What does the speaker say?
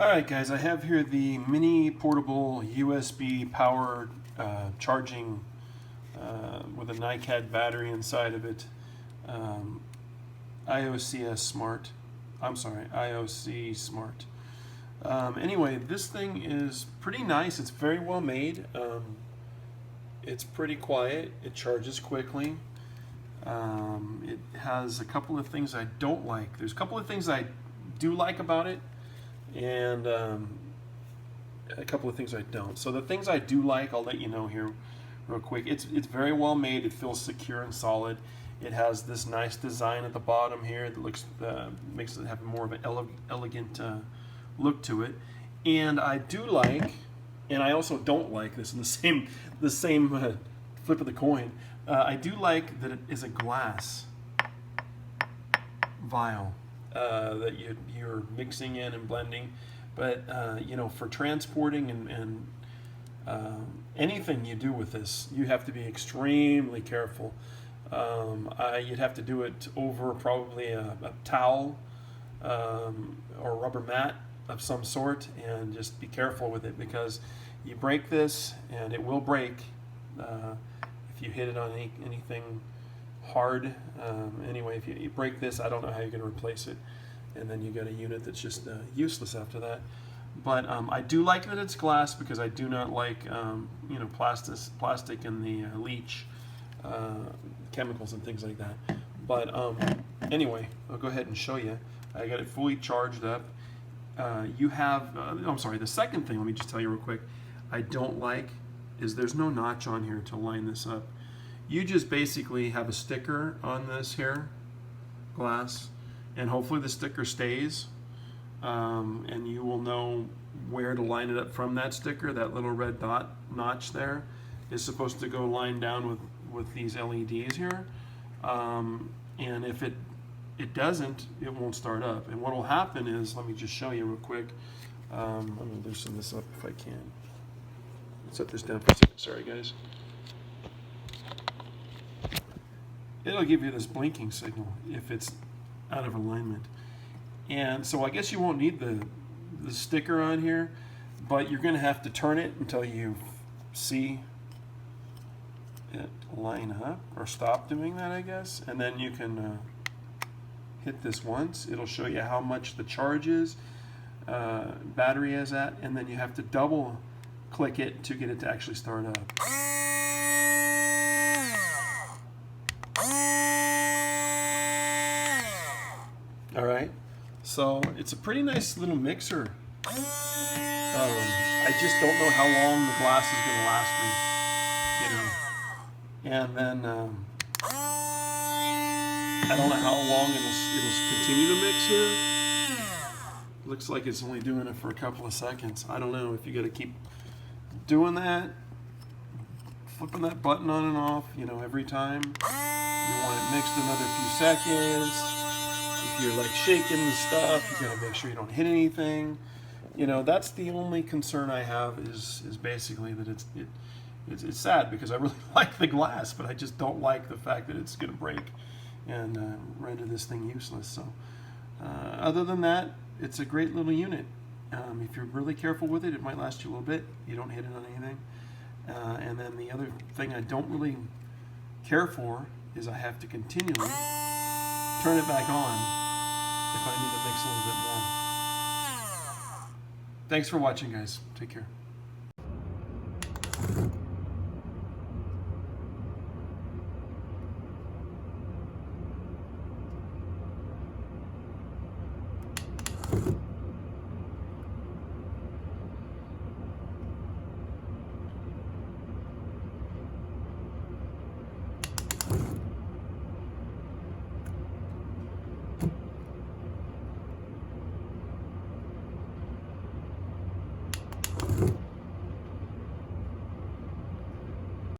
Alright guys, I have here the mini portable USB power charging with a NiCad battery inside of it. IOCSmart. I'm sorry, IOCSmart. Anyway, this thing is pretty nice. It's very well made. It's pretty quiet. It charges quickly. It has a couple of things I don't like. There's a couple of things I do like about it, and a couple of things I don't. So the things I do like, I'll let you know here real quick. It's very well made. It feels secure and solid. It has this nice design at the bottom here that looks makes it have more of an elegant look to it. And I do like, and I also don't like this in the same flip of the coin. I do like that it is a glass vial that you're mixing in and blending, but you know, for transporting and anything you do with this, you have to be extremely careful. You'd have to do it over probably a towel or a rubber mat of some sort, and just be careful with it, because you break this and it will break if you hit it on anything hard. Anyway, if you break this, I don't know how you're going to replace it, and then you got a unit that's just useless after that. But I do like that it's glass, because I do not like you know, plastic and the leach chemicals and things like that. But anyway, I'll go ahead and show you. I got it fully charged up. You have I'm sorry, the second thing, let me just tell you real quick, I don't like is there's no notch on here to line this up. You just basically have a sticker on this here glass, and hopefully the sticker stays, and you will know where to line it up from that sticker. That little red dot notch there is supposed to go line down with these LEDs here, and if it doesn't, it won't start up. And what will happen is, let me just show you real quick. I'm going to loosen this up if I can. Set this down for a second. Sorry guys. It'll give you this blinking signal if it's out of alignment. And so I guess you won't need the sticker on here, but you're going to have to turn it until you see it line up, or stop doing that, I guess. And then you can hit this once. It'll show you how much the charge is, battery is at, and then you have to double click it to get it to actually start up. Alright, so it's a pretty nice little mixer. I just don't know how long the glass is going to last me, you know. And then I don't know how long it'll continue to mix here. Looks like it's only doing it for a couple of seconds. I don't know if you got to keep doing that, flipping that button on and off, you know, every time. You want it mixed another few seconds. If you're like shaking the stuff, you got to make sure you don't hit anything. You know, that's the only concern I have, is basically that it's sad, because I really like the glass, but I just don't like the fact that it's going to break and render this thing useless. So other than that, it's a great little unit. If you're really careful with it, it might last you a little bit. You don't hit it on anything. And then the other thing I don't really care for is I have to continually turn it back on if I need to mix a little bit more. Thanks for watching, guys. Take care.